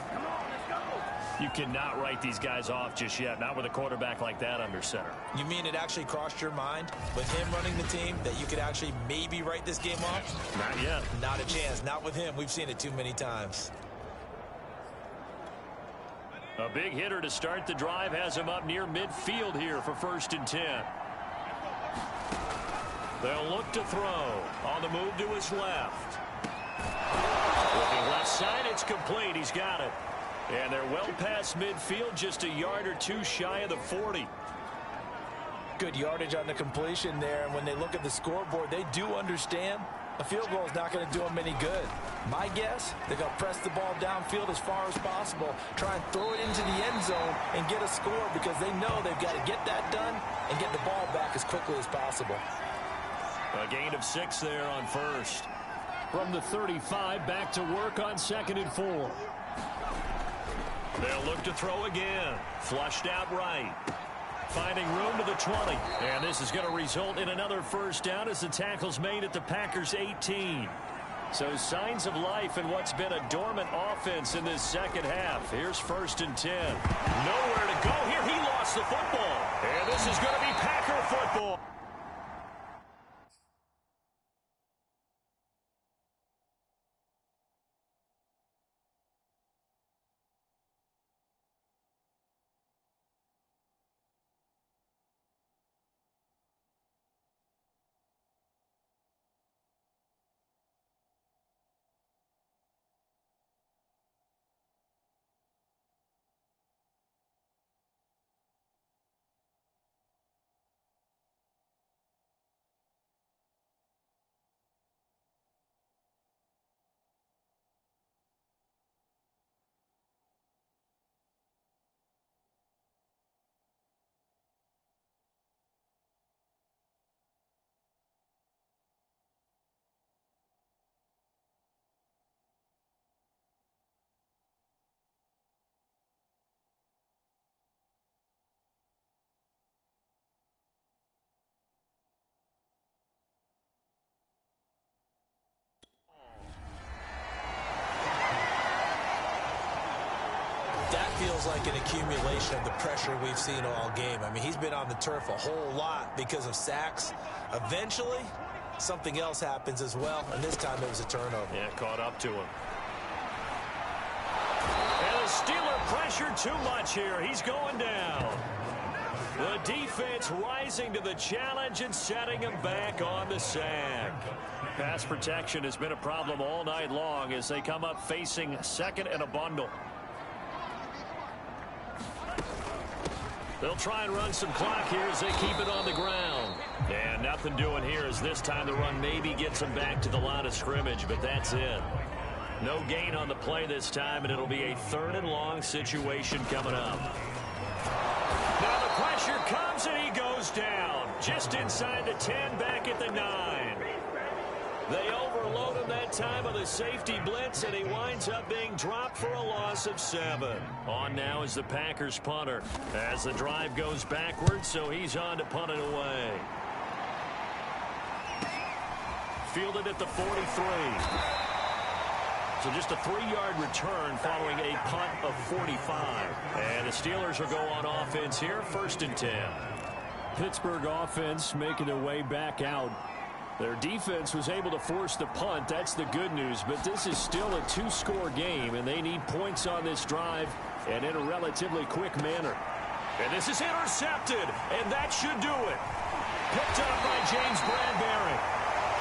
[SPEAKER 2] You cannot write these guys off just yet, not with a quarterback like that under center.
[SPEAKER 3] You mean it actually crossed your mind with him running the team that you could actually maybe write this game off?
[SPEAKER 2] Not yet.
[SPEAKER 3] Not a chance. Not with him. We've seen it too many times.
[SPEAKER 2] A big hitter to start the drive has him up near midfield here for 1st and 10. They'll look to throw. On the move to his left. Looking left side, it's complete. He's got it. And they're well past midfield, just a yard or 2 shy of the 40.
[SPEAKER 3] Good yardage on the completion there. And when they look at the scoreboard, they do understand a field goal is not going to do them any good. My guess, they're going to press the ball downfield as far as possible, try and throw it into the end zone and get a score because they know they've got to get that done and get the ball back as quickly as possible.
[SPEAKER 2] A gain of 6 there on 1st. From the 35, back to work on 2nd and 4. They'll look to throw again. Flushed out right. Finding room to the 20. And this is going to result in another 1st down as the tackle's made at the Packers' 18. So signs of life in what's been a dormant offense in this second half. Here's 1st and 10. Nowhere to go here. He lost the football. And this is going to be Packer football.
[SPEAKER 3] That feels like an accumulation of the pressure we've seen all game. I mean, he's been on the turf a whole lot because of sacks. Eventually, something else happens as well, and this time it was a turnover.
[SPEAKER 2] Yeah, caught up to him. And the Steeler pressure too much here. He's going down. The defense rising to the challenge and setting him back on the sack. Pass protection has been a problem all night long as they come up facing 2nd and a bundle. They'll try and run some clock here as they keep it on the ground. And nothing doing here as this time the run maybe gets them back to the line of scrimmage, but that's it. No gain on the play this time, and it'll be a 3rd and long situation coming up. Now the pressure comes, and he goes down. Just inside the 10, back at the 9. They overload him that time with a safety blitz, and he winds up being dropped for a loss of 7. On now is the Packers punter as the drive goes backwards, so he's on to punt it away. Fielded at the 43. So just a 3-yard return following a punt of 45. And the Steelers will go on offense here, 1st and 10. Pittsburgh offense making their way back out. Their defense was able to force the punt. That's the good news. But this is still a 2-score game, and they need points on this drive and in a relatively quick manner. And this is intercepted, and that should do it. Picked up by James Bradbury.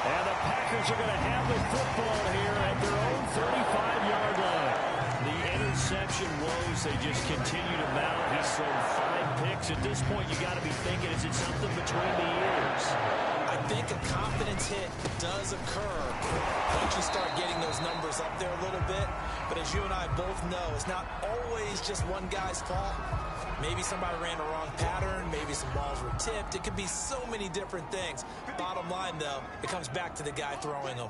[SPEAKER 2] And the Packers are going to have the football here at their own 35-yard line. The interception woes, they just continue to mount. He's thrown 5 picks. At this point, you got to be thinking, is it something between the ears?
[SPEAKER 3] I think a confidence hit does occur once you start getting those numbers up there a little bit. But as you and I both know, it's not always just one guy's fault. Maybe somebody ran the wrong pattern. Maybe some balls were tipped. It could be so many different things. Bottom line, though, it comes back to the guy throwing them.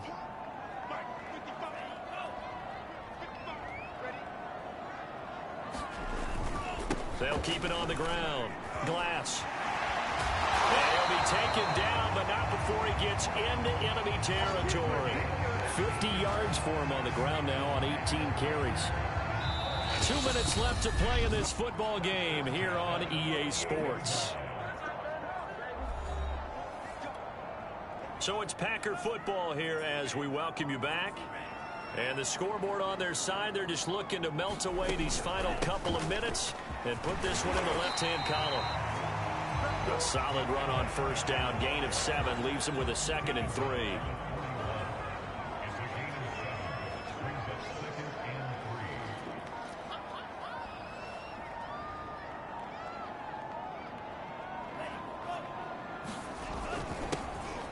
[SPEAKER 2] They'll keep it on the ground. Glass. And he'll be taken down, but not before he gets into enemy territory. 50 yards for him on the ground now on 18 carries. 2 minutes left to play in this football game here on EA Sports. So it's Packer football here as we welcome you back. And the scoreboard on their side, they're just looking to melt away these final couple of minutes and put this one in the left-hand column. A solid run on 1st down. Gain of 7 leaves them with a 2nd and 3.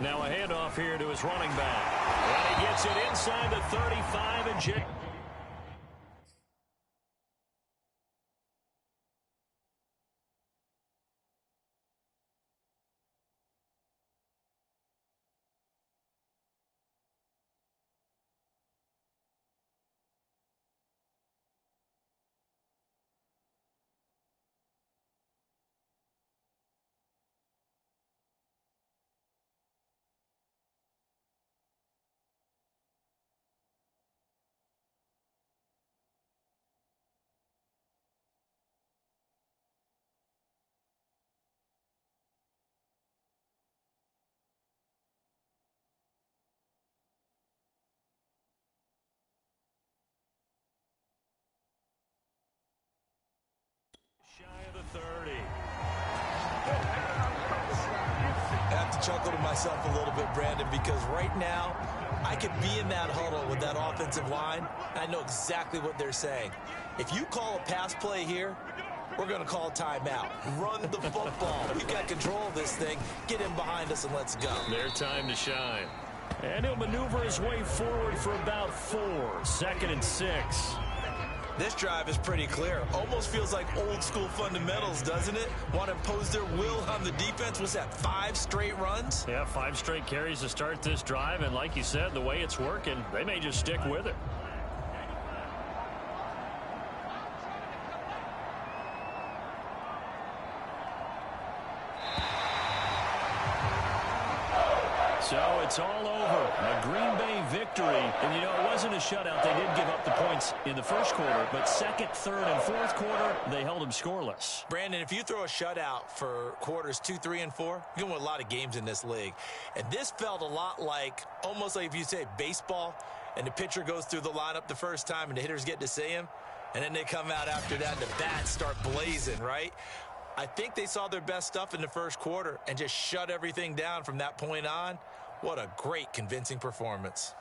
[SPEAKER 2] Now a handoff here to his running back. And he gets it inside the 35 and shy of the 30.
[SPEAKER 3] I have to chuckle to myself a little bit, Brandon, because right now I could be in that huddle with that offensive line. I know exactly what they're saying. If you call a pass play here, we're going to call timeout. Run the football. We've got control of this thing. Get in behind us and let's go.
[SPEAKER 2] Their time to shine. And he'll maneuver his way forward for about 4. 2nd and 6.
[SPEAKER 3] This drive is pretty clear. Almost feels like old school fundamentals, doesn't it? Want to impose their will on the defense. Was that 5 straight runs?
[SPEAKER 2] Yeah, 5 straight carries to start this drive. And like you said, the way it's working, they may just stick with it. So it's all over. A Green Bay victory. And, you know, it wasn't a shutout. They did give up the points in the first quarter. But 2nd, 3rd, and 4th quarter, they held them scoreless.
[SPEAKER 3] Brandon, if you throw a shutout for quarters 2, 3, and 4, you're going to win a lot of games in this league. And this felt a lot like, almost like if you say baseball, and the pitcher goes through the lineup the first time and the hitters get to see him, and then they come out after that and the bats start blazing, right? I think they saw their best stuff in the first quarter and just shut everything down from that point on. What a great, convincing performance.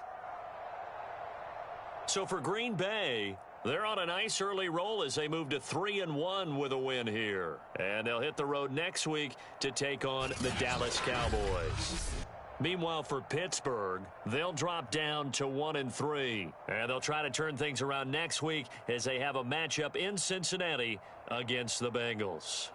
[SPEAKER 2] So for Green Bay, they're on a nice early roll as they move to 3-1 with a win here. And they'll hit the road next week to take on the Dallas Cowboys. Meanwhile, for Pittsburgh, they'll drop down to 1-3. And they'll try to turn things around next week as they have a matchup in Cincinnati against the Bengals.